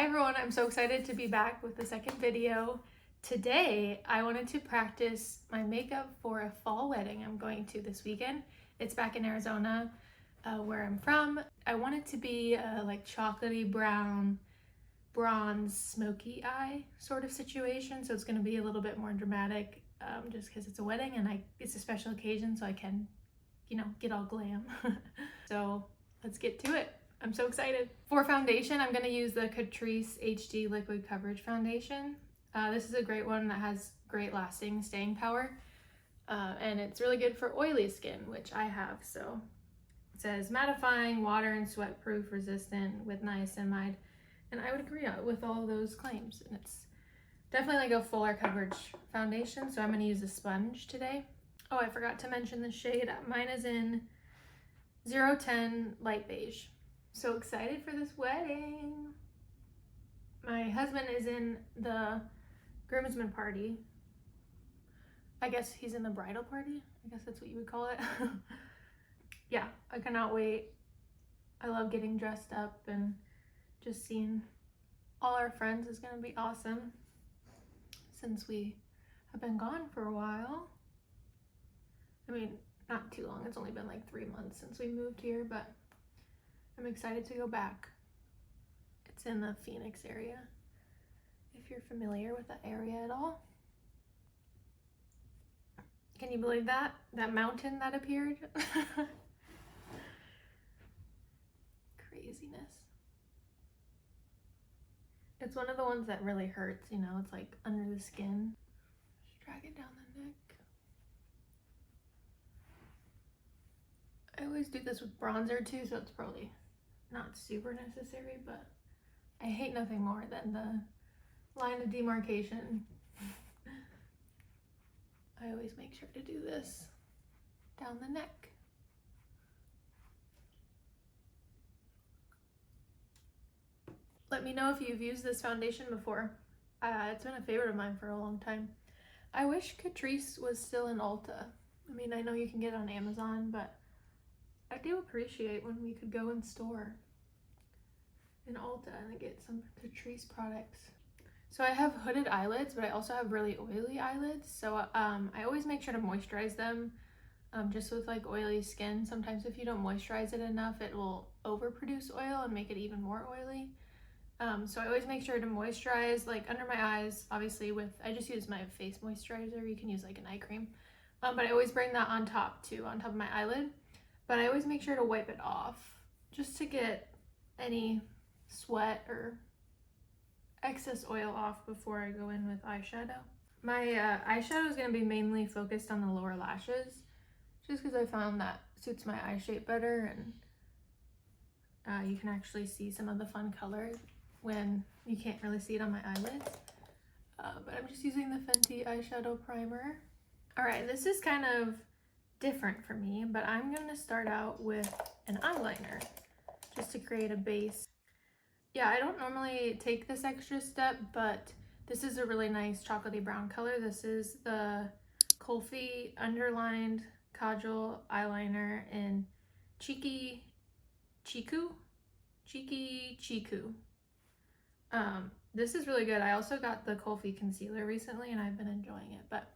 everyone, I'm so excited to be back with the second video. Today, I wanted to practice my makeup for a fall wedding I'm going to this weekend. It's back in Arizona, where I'm from. I want it to be a like chocolatey brown, bronze, smoky eye sort of situation. So it's gonna be a little bit more dramatic just because it's a wedding and it's a special occasion, so I can, get all glam. So let's get to it. I'm so excited. For foundation, I'm going to use the Catrice HD Liquid Coverage Foundation. This is a great one that has great lasting staying power. And it's really good for oily skin, which I have. So it says mattifying, water and sweat proof, resistant with niacinamide. And I would agree with all of those claims. And it's definitely like a fuller coverage foundation. So I'm going to use a sponge today. Oh, I forgot to mention the shade. Mine is in 010 Light Beige. So excited for this wedding. My husband is in the groomsmen party. I guess he's in the bridal party. I guess that's what you would call it. Yeah, I cannot wait. I love getting dressed up and just seeing all our friends is gonna be awesome since we have been gone for a while. I mean, not too long. It's only been like 3 months since we moved here, but I'm excited to go back. It's in the Phoenix area, if you're familiar with that area at all. Can you believe that? That mountain that appeared? Craziness. It's one of the ones that really hurts, it's like under the skin. Just drag it down the neck. I always do this with bronzer too, so it's probably not super necessary, but I hate nothing more than the line of demarcation. I always make sure to do this down the neck. Let me know if you've used this foundation before. It's been a favorite of mine for a long time. I wish Catrice was still in Ulta. I mean, I know you can get it on Amazon, but I do appreciate when we could go in store in Ulta and get some Catrice products. So I have hooded eyelids, but I also have really oily eyelids. So I always make sure to moisturize them just with like oily skin. Sometimes if you don't moisturize it enough, it will overproduce oil and make it even more oily. So I always make sure to moisturize like under my eyes, obviously I just use my face moisturizer. You can use like an eye cream. But I always bring that on top too, on top of my eyelid. But I always make sure to wipe it off just to get any sweat or excess oil off before I go in with eyeshadow. My eyeshadow is going to be mainly focused on the lower lashes just because I found that suits my eye shape better, and you can actually see some of the fun colors when you can't really see it on my eyelids. But I'm just using the Fenty eyeshadow primer. Alright, this is kind of different for me, but I'm going to start out with an eyeliner just to create a base. Yeah, I don't normally take this extra step, but this is a really nice chocolatey brown color. This is the Kulfi Underlined Kajal Eyeliner in Cheeky Chiku. This is really good. I also got the Kulfi concealer recently and I've been enjoying it, but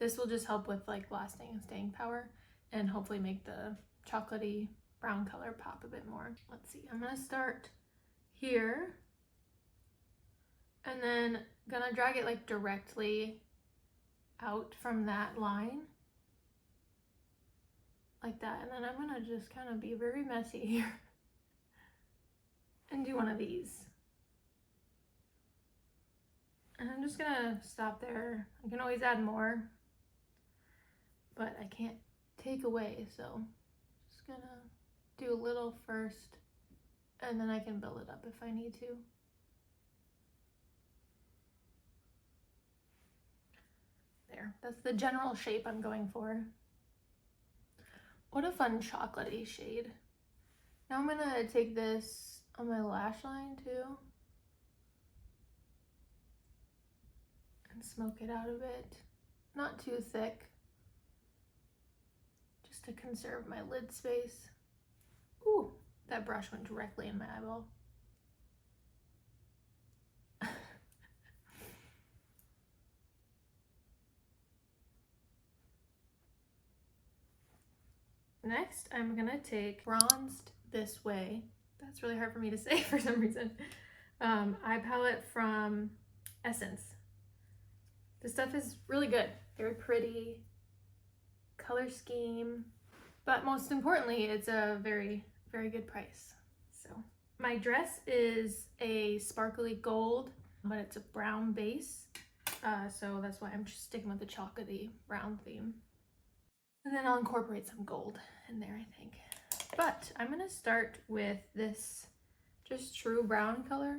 this will just help with like lasting and staying power and hopefully make the chocolatey brown color pop a bit more. Let's see, I'm gonna start here and then gonna drag it like directly out from that line like that, and then I'm gonna just kind of be very messy here and do one of these, and I'm just gonna stop there. I can always add more, but I can't take away, so just gonna do a little first and then I can build it up if I need to. There, that's the general shape I'm going for. What a fun chocolatey shade. Now I'm gonna take this on my lash line too and smoke it out a bit. Not too thick, just to conserve my lid space. Ooh, that brush went directly in my eyeball. Next, I'm gonna take Bronzed This Way. That's really hard for me to say for some reason. Eye palette from Essence. This stuff is really good. Very pretty color scheme, but most importantly, it's a very, very good price. So my dress is a sparkly gold, but it's a brown base. So that's why I'm just sticking with the chocolatey brown theme. And then I'll incorporate some gold in there, I think. But I'm gonna start with this just true brown color.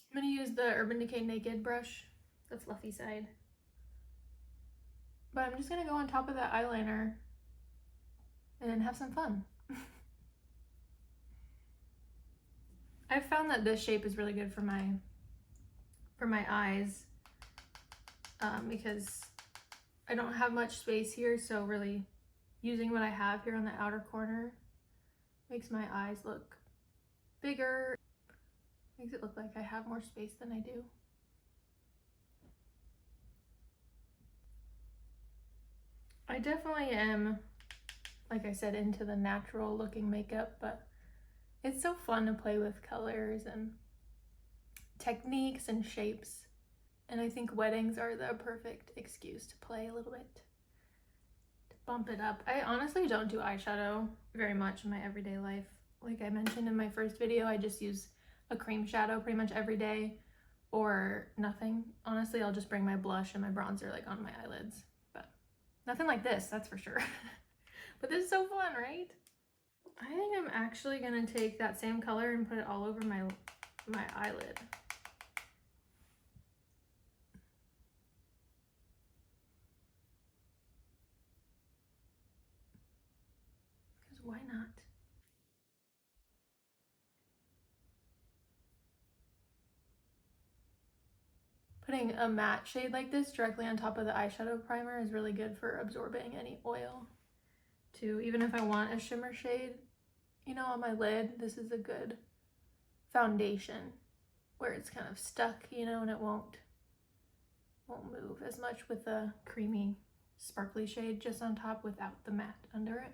I'm gonna use the Urban Decay Naked brush, the fluffy side. But I'm just gonna go on top of that eyeliner and have some fun. I've found that this shape is really good for my eyes because I don't have much space here, so really using what I have here on the outer corner makes my eyes look bigger, makes it look like I have more space than I do. I definitely am, like I said, into the natural looking makeup, but it's so fun to play with colors and techniques and shapes. And I think weddings are the perfect excuse to play a little bit, to bump it up. I honestly don't do eyeshadow very much in my everyday life. Like I mentioned in my first video, I just use a cream shadow pretty much every day or nothing. Honestly, I'll just bring my blush and my bronzer like on my eyelids, but nothing like this, that's for sure. But this is so fun, right? I think I'm actually gonna take that same color and put it all over my eyelid. Because why not? Putting a matte shade like this directly on top of the eyeshadow primer is really good for absorbing any oil too. Even if I want a shimmer shade, you know, on my lid, this is a good foundation where it's kind of stuck, you know, and it won't move as much with a creamy sparkly shade just on top without the matte under it.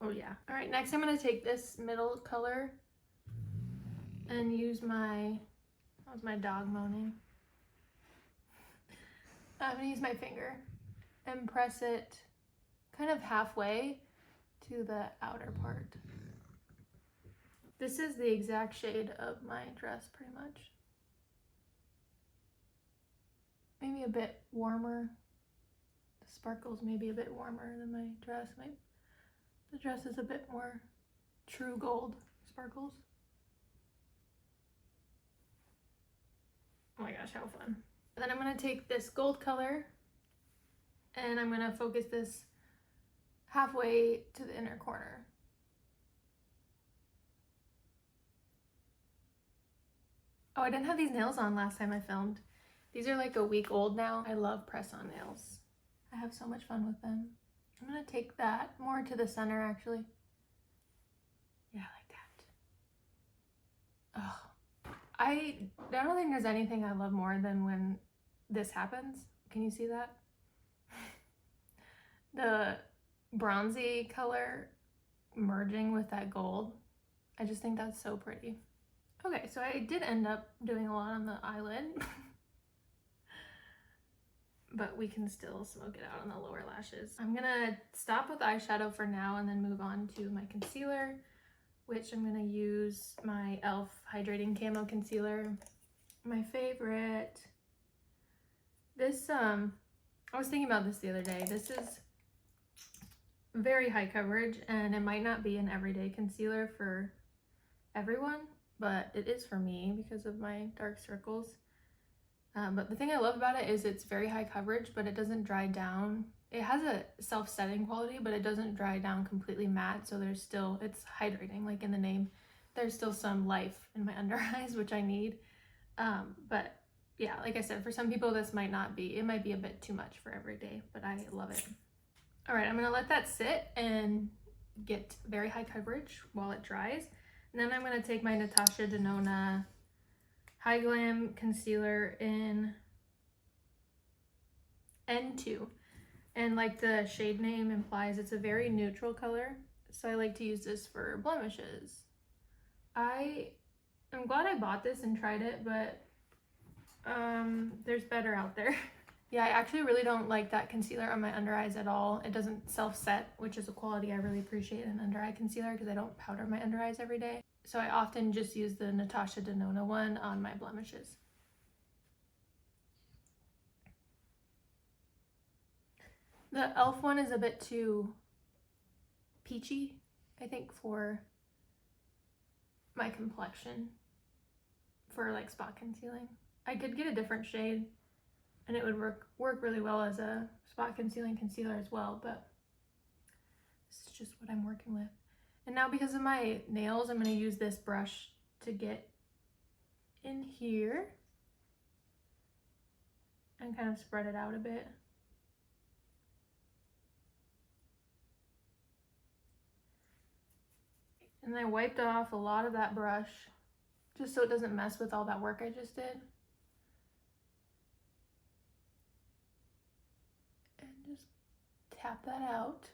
Oh yeah. All right, next I'm gonna take this middle color and use that was my dog moaning. I'm gonna use my finger and press it kind of halfway to the outer part. This is the exact shade of my dress pretty much. Maybe a bit warmer. The sparkles may be a bit warmer than my dress. The dress is a bit more true gold sparkles. Oh my gosh, how fun. Then I'm gonna take this gold color and I'm gonna focus this halfway to the inner corner. Oh, I didn't have these nails on last time I filmed. These are like a week old now. I love press-on nails. I have so much fun with them. I'm gonna take that more to the center actually. Yeah, like that. Oh, I don't think there's anything I love more than when this happens. Can you see that? The bronzy color merging with that gold. I just think that's so pretty. Okay, so I did end up doing a lot on the eyelid, but we can still smoke it out on the lower lashes. I'm gonna stop with eyeshadow for now and then move on to my concealer, which I'm gonna use my e.l.f. Hydrating Camo Concealer. My favorite. This, I was thinking about this the other day. This is very high coverage and it might not be an everyday concealer for everyone, but it is for me because of my dark circles. But the thing I love about it is it's very high coverage, but it doesn't dry down. It has a self-setting quality, but it doesn't dry down completely matte, so there's still, it's hydrating, like in the name. There's still some life in my under eyes, which I need. But yeah, like I said, for some people this might not be, it might be a bit too much for every day, but I love it. All right, I'm gonna let that sit and get very high coverage while it dries. And then I'm gonna take my Natasha Denona High Glam Concealer in N2. And like the shade name implies, it's a very neutral color. So I like to use this for blemishes. I'm glad I bought this and tried it, but there's better out there. Yeah, I actually really don't like that concealer on my under eyes at all. It doesn't self-set, which is a quality I really appreciate in under eye concealer because I don't powder my under eyes every day. So I often just use the Natasha Denona one on my blemishes. The e.l.f. one is a bit too peachy, I think, for my complexion for like spot concealing. I could get a different shade and it would work really well as a spot concealing concealer as well, but this is just what I'm working with. And now because of my nails, I'm going to use this brush to get in here and kind of spread it out a bit. And I wiped off a lot of that brush just so it doesn't mess with all that work I just did. And just tap that out.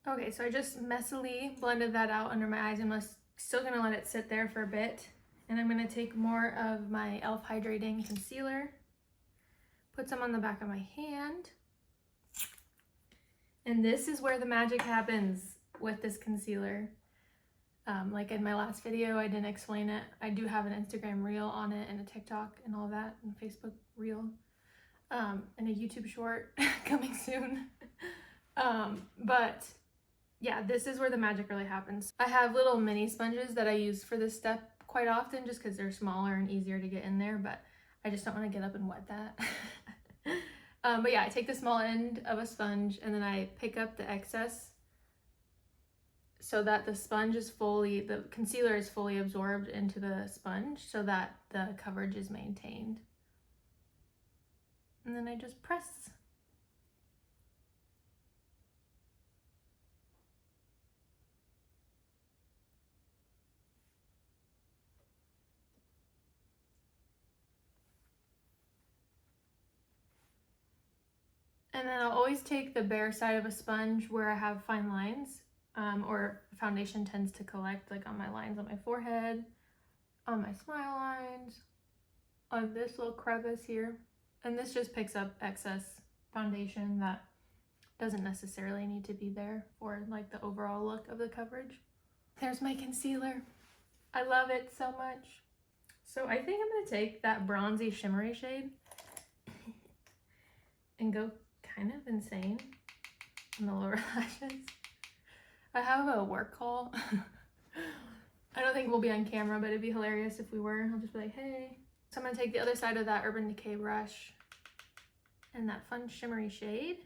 Okay, so I just messily blended that out under my eyes. I'm still gonna let it sit there for a bit. And I'm gonna take more of my e.l.f. Hydrating Concealer, put some on the back of my hand. And this is where the magic happens with this concealer. Like in my last video, I didn't explain it. I do have an Instagram reel on it and a TikTok and all that, and a Facebook reel, and a YouTube short coming soon. But yeah, this is where the magic really happens. I have little mini sponges that I use for this step quite often just because they're smaller and easier to get in there, but I just don't want to get up and wet that. But yeah, I take the small end of a sponge and then I pick up the excess so that the concealer is fully absorbed into the sponge so that the coverage is maintained. And then I just press. And then I'll always take the bare side of a sponge where I have fine lines, or foundation tends to collect, like on my lines on my forehead, on my smile lines, on this little crevice here. And this just picks up excess foundation that doesn't necessarily need to be there for like the overall look of the coverage. There's my concealer. I love it so much. So I think I'm gonna take that bronzy shimmery shade and go kind of insane on the lower lashes. I have a work call. I don't think we'll be on camera, but it'd be hilarious if we were. I'll just be like, hey. So I'm gonna take the other side of that Urban Decay brush and that fun shimmery shade.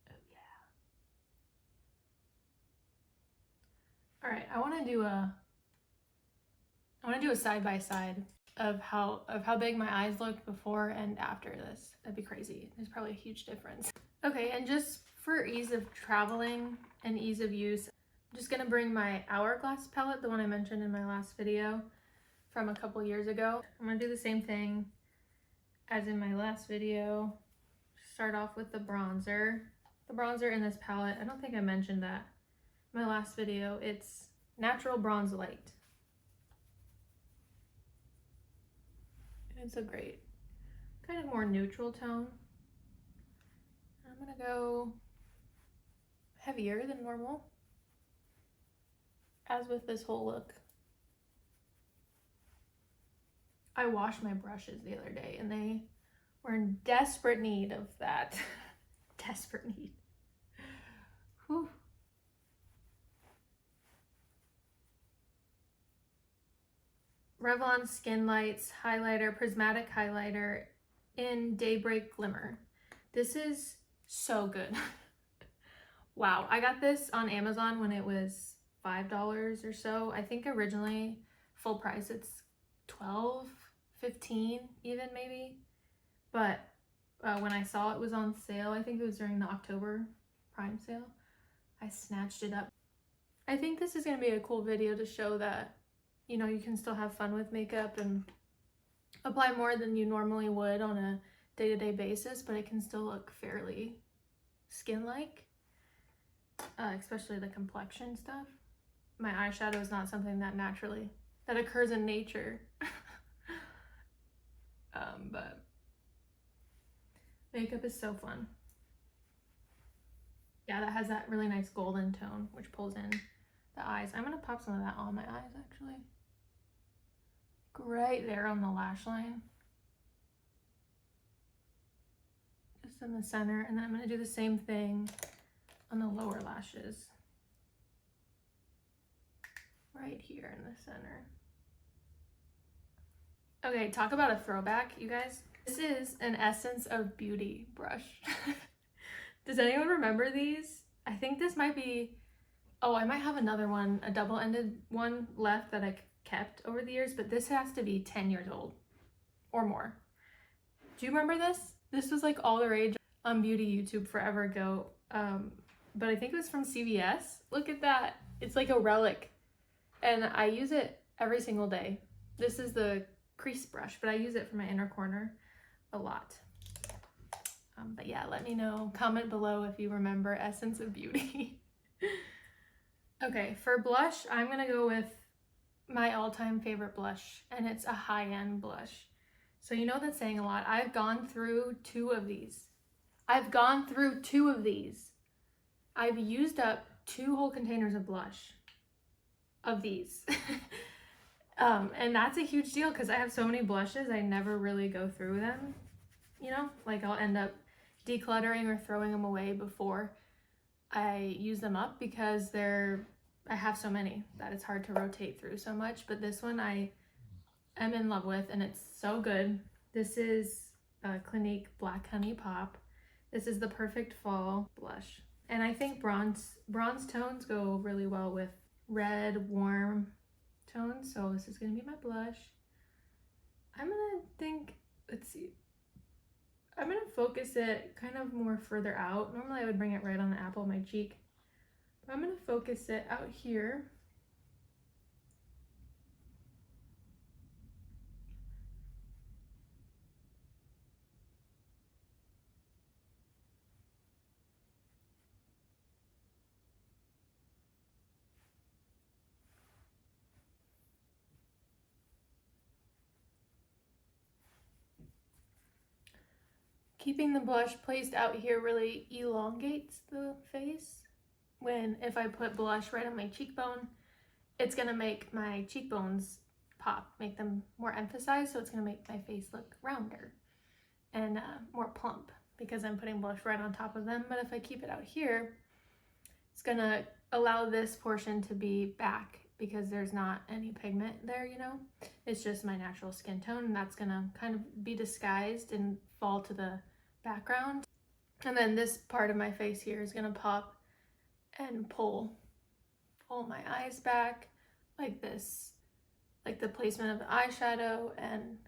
Oh yeah. All right, I wanna do a side by side of how big my eyes looked before and after this. That'd be crazy. There's probably a huge difference. Okay, and just for ease of traveling and ease of use, I'm just gonna bring my Hourglass palette, the one I mentioned in my last video from a couple years ago. I'm gonna do the same thing as in my last video. Start off with the bronzer. The bronzer in this palette, I don't think I mentioned that in my last video. It's Natural Bronze Light. It's a great kind of more neutral tone. I'm gonna go heavier than normal, as with this whole look. I washed my brushes the other day and they were in desperate need of that. Desperate need. Whew. Revlon Skin Lights highlighter, prismatic highlighter in Daybreak Glimmer. This is so good. Wow, I got this on Amazon when it was $5 or so. I think originally full price it's $12, $15 even maybe. But when I saw it was on sale. I think it was during the October Prime sale. I snatched it up. I think this is going to be a cool video to show that, you know, you can still have fun with makeup and apply more than you normally would on a day-to-day basis, but it can still look fairly skin-like, especially the complexion stuff. My eyeshadow is not something that occurs in nature. But makeup is so fun. Yeah, that has that really nice golden tone, which pulls in the eyes. I'm gonna pop some of that on my eyes, actually. Right there on the lash line. Just in the center. And then I'm gonna do the same thing on the lower lashes. Right here in the center. Okay, talk about a throwback, you guys. This is an Essence of Beauty brush. Does anyone remember these? I think this might be, oh, I might have another one, a double-ended one left that I kept over the years, but this has to be 10 years old or more. Do you remember this? This was like all the rage on beauty YouTube forever ago, but I think it was from CVS. Look at that. It's like a relic, and I use it every single day. This is the crease brush, but I use it for my inner corner a lot. But yeah, let me know, comment below if you remember Essence of Beauty. Okay, for blush, I'm gonna go with my all-time favorite blush, and it's a high-end blush. So you know that's saying a lot. I've gone through two of these. I've used up 2 whole containers of blush of these. And that's a huge deal because I have so many blushes, I never really go through them. You know, like I'll end up decluttering or throwing them away before I use them up because I have so many that it's hard to rotate through so much. But this one I am in love with, and it's so good. This is Clinique Black Honey Pop. This is the perfect fall blush, and I think bronze tones go really well with red warm tones. So this is gonna be my blush. I'm gonna focus it kind of more further out. Normally I would bring it right on the apple of my cheek, but I'm gonna focus it out here. Keeping the blush placed out here really elongates the face. If I put blush right on my cheekbone, it's gonna make my cheekbones pop, make them more emphasized, so it's gonna make my face look rounder and more plump because I'm putting blush right on top of them. But if I keep it out here, it's gonna allow this portion to be back because there's not any pigment there, you know? It's just my natural skin tone, and that's gonna kind of be disguised and fall to the background. And then this part of my face here is gonna pop and pull my eyes back like this, like the placement of the eyeshadow, and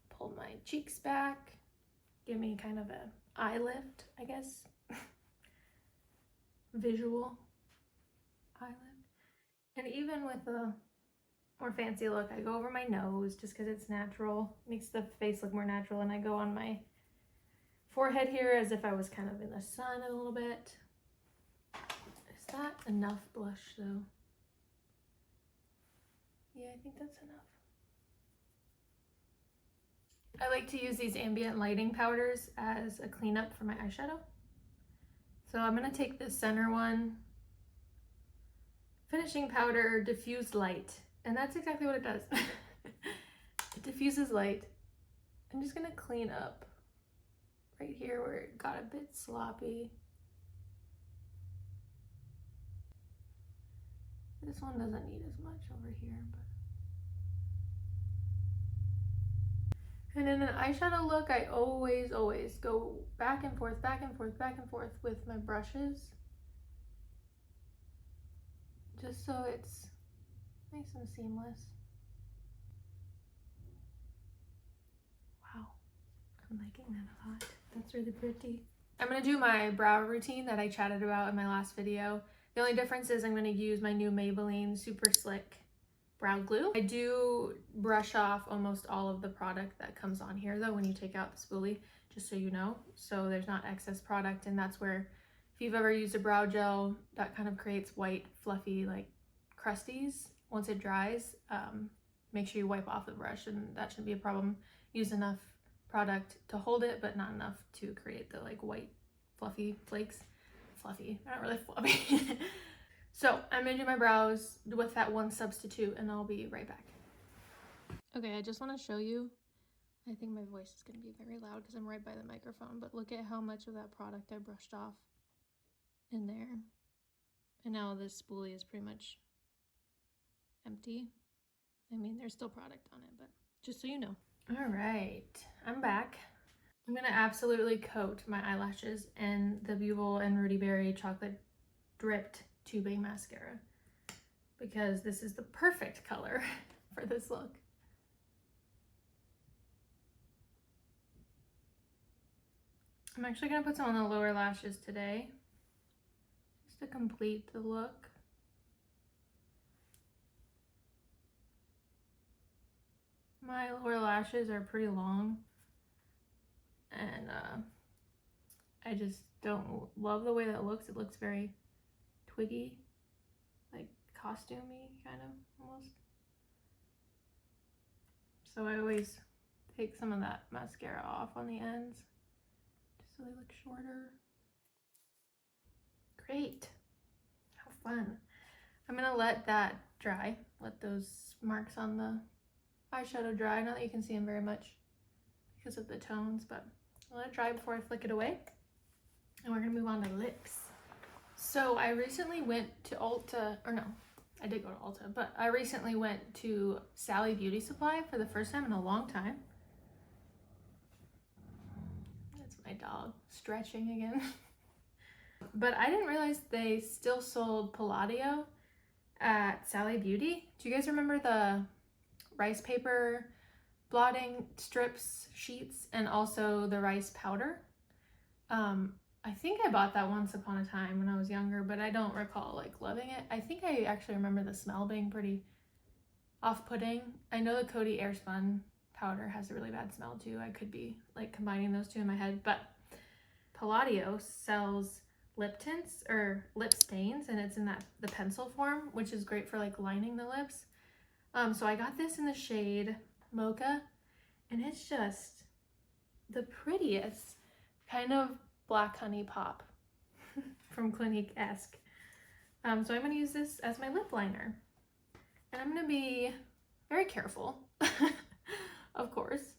pull my cheeks back, give me kind of an eye lift, I guess. Visual eye lift. And even with a more fancy look, I go over my nose just because it's natural, makes the face look more natural, and I go on my forehead here as if I was kind of in the sun a little bit. Is that enough blush though? Yeah, I think that's enough. I like to use these ambient lighting powders as a cleanup for my eyeshadow. So I'm gonna take the center one, Finishing Powder Diffuse Light, and that's exactly what it does. It diffuses light. I'm just gonna clean up right here where it got a bit sloppy. This one doesn't need as much over here, but. And in an eyeshadow look, I always go back and forth with my brushes, just so it's nice and seamless. Wow. I'm liking that a lot. That's really pretty. I'm gonna do my brow routine that I chatted about in my last video. The only difference is I'm gonna use my new Maybelline Super Slick brow glue. I do brush off almost all of the product that comes on here though when you take out the spoolie, just so you know, so there's not excess product. And that's where, if you've ever used a brow gel that kind of creates white fluffy like crusties, once it dries, make sure you wipe off the brush, and that shouldn't be a problem. Use enough product to hold it, but not enough to create the like white fluffy flakes. Fluffy, they're not really fluffy. So I'm gonna do my brows with that one substitute, and I'll be right back. Okay, I just want to show you, I think my voice is gonna be very loud because I'm right by the microphone, but look at how much of that product I brushed off in there. And now this spoolie is pretty much empty. I mean, there's still product on it, but just so you know. All right, I'm back. I'm gonna absolutely coat my eyelashes in the Buvel and Rudy Berry chocolate dripped tubing mascara because this is the perfect color for this look. I'm actually gonna put some on the lower lashes today just to complete the look. My lower lashes are pretty long, and I just don't love the way that looks. It looks very twiggy, like costumey kind of almost. So I always take some of that mascara off on the ends just so they look shorter. Great, how fun. I'm gonna let that dry, let those marks on the eyeshadow dry. Not that you can see them very much because of the tones, but I'll let it dry before I flick it away. And we're gonna move on to lips. So I recently went to Ulta, or no, I did go to Ulta, but I recently went to Sally Beauty Supply for the first time in a long time. That's my dog stretching again. But I didn't realize they still sold Palladio at Sally Beauty. Do you guys remember the rice paper blotting strips sheets and also the rice powder? I think I bought that once upon a time when I was younger, but I don't recall like loving it. I think I actually remember the smell being pretty off-putting. I know the Coty Airspun powder has a really bad smell too. I could be like combining those two in my head, but Palladio sells lip tints or lip stains, and it's in the pencil form, which is great for like lining the lips. So I got this in the shade Mocha, and it's just the prettiest kind of black honey pop from Clinique-esque. So I'm going to use this as my lip liner, and I'm going to be very careful, of course.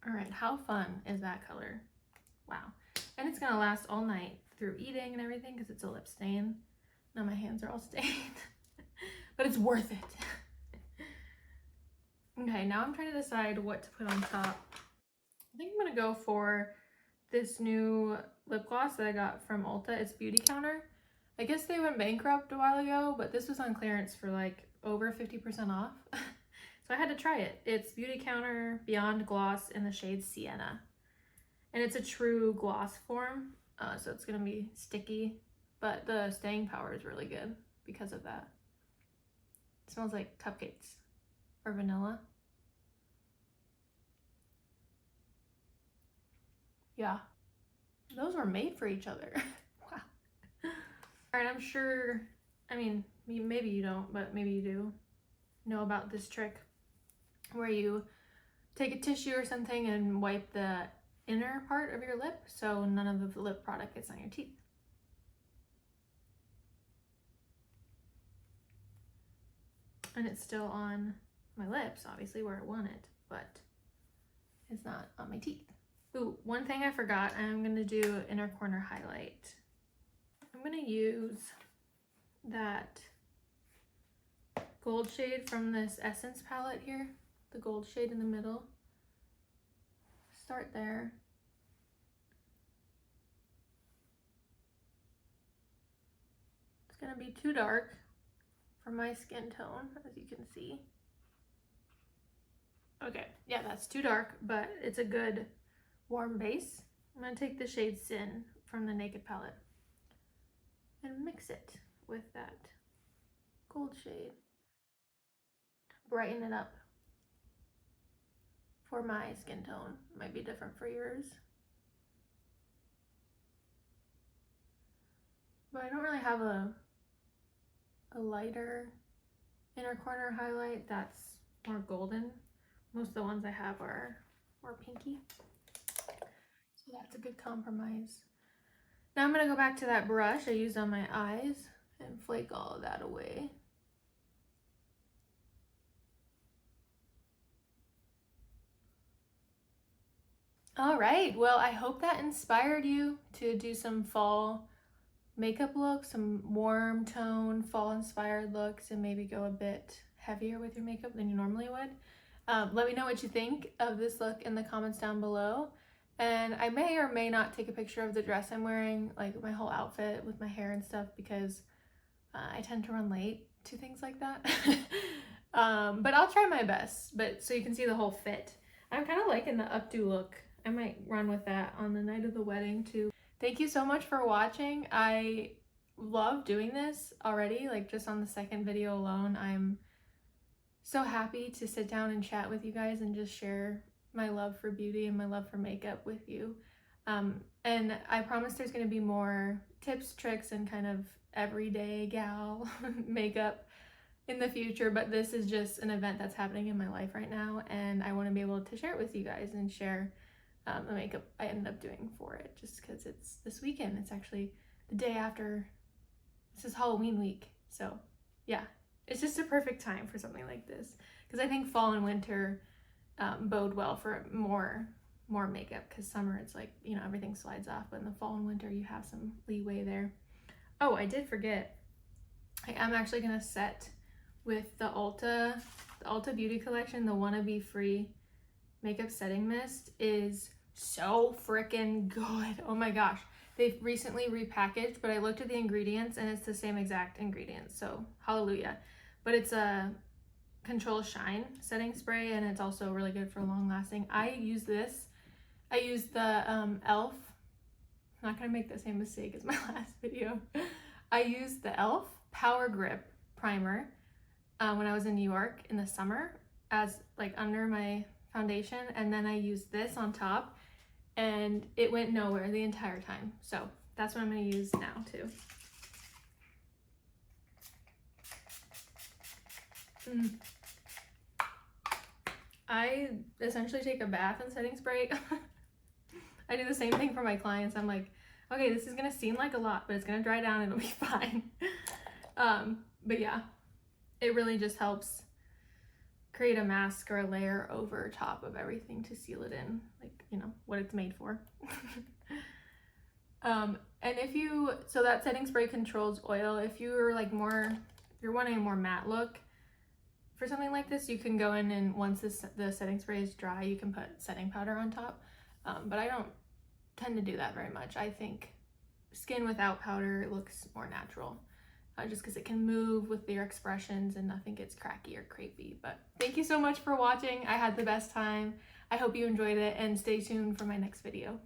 All right, how fun is that color? Wow. And it's gonna last all night through eating and everything because it's a lip stain. Now my hands are all stained, but it's worth it. Okay, now I'm trying to decide what to put on top. I think I'm gonna go for this new lip gloss that I got from Ulta. It's Beauty Counter. I guess they went bankrupt a while ago, but this was on clearance for like over 50% off. So I had to try it. It's Beauty Counter Beyond Gloss in the shade Sienna. And it's a true gloss form, so it's gonna be sticky, but the staying power is really good because of that. It smells like cupcakes or vanilla. Yeah, those were made for each other. Wow. All right, I'm sure, I mean, maybe you don't, but maybe you do know about this trick where you take a tissue or something and wipe the inner part of your lip so none of the lip product gets on your teeth. And it's still on my lips, obviously, where I want it, but it's not on my teeth. Ooh, one thing I forgot, I'm going to do inner corner highlight. I'm going to use that gold shade from this Essence palette here, the gold shade in the middle. Start there. It's going to be too dark for my skin tone, as you can see. Okay, yeah, that's too dark, but it's a good warm base. I'm going to take the shade Sin from the Naked palette and mix it with that gold shade. Brighten it up for my skin tone. Might be different for yours. But I don't really have a lighter inner corner highlight that's more golden. Most of the ones I have are more pinky. So that's a good compromise. Now I'm going to go back to that brush I used on my eyes and flake all of that away. All right, well, I hope that inspired you to do some fall makeup looks, some warm tone, fall inspired looks, and maybe go a bit heavier with your makeup than you normally would. Let me know what you think of this look in the comments down below. And I may or may not take a picture of the dress I'm wearing, like my whole outfit with my hair and stuff, because I tend to run late to things like that. But I'll try my best, but so you can see the whole fit. I'm kind of liking the updo look. I might run with that on the night of the wedding too. Thank you so much for watching. I love doing this already, like just on the second video alone. I'm so happy to sit down and chat with you guys and just share my love for beauty and my love for makeup with you. And I promise there's going to be more tips, tricks, and kind of everyday gal makeup in the future, but this is just an event that's happening in my life right now, and I want to be able to share it with you guys and share the makeup I ended up doing for it, just because it's this weekend. It's actually the day after, this is Halloween week, so yeah, it's just a perfect time for something like this, because I think fall and winter bode well for more makeup, because summer it's like, you know, everything slides off, but in the fall and winter you have some leeway there. Oh, I did forget, I am actually gonna set with the Ulta Beauty collection. The Wanna Be Free makeup setting mist is so freaking good. Oh my gosh, they've recently repackaged, but I looked at the ingredients and it's the same exact ingredients, so hallelujah. But it's a Control Shine setting spray, and it's also really good for long lasting. I use this. I use the e.l.f. I'm not gonna make the same mistake as my last video. I used the e.l.f. Power Grip primer when I was in New York in the summer as like under my foundation, and then I used this on top, and it went nowhere the entire time. So that's what I'm going to use now too. I essentially take a bath in setting spray. I do the same thing for my clients. I'm like, okay, this is going to seem like a lot, but it's going to dry down and it'll be fine. But yeah, it really just helps create a mask or a layer over top of everything to seal it in, like, you know, what it's made for. And if you, so that setting spray controls oil. If you're like more, if you're wanting a more matte look for something like this, you can go in and once the setting spray is dry, you can put setting powder on top. But I don't tend to do that very much. I think skin without powder looks more natural. Just because it can move with your expressions and nothing gets cracky or crepey. But thank you so much for watching. I had the best time. I hope you enjoyed it, and stay tuned for my next video.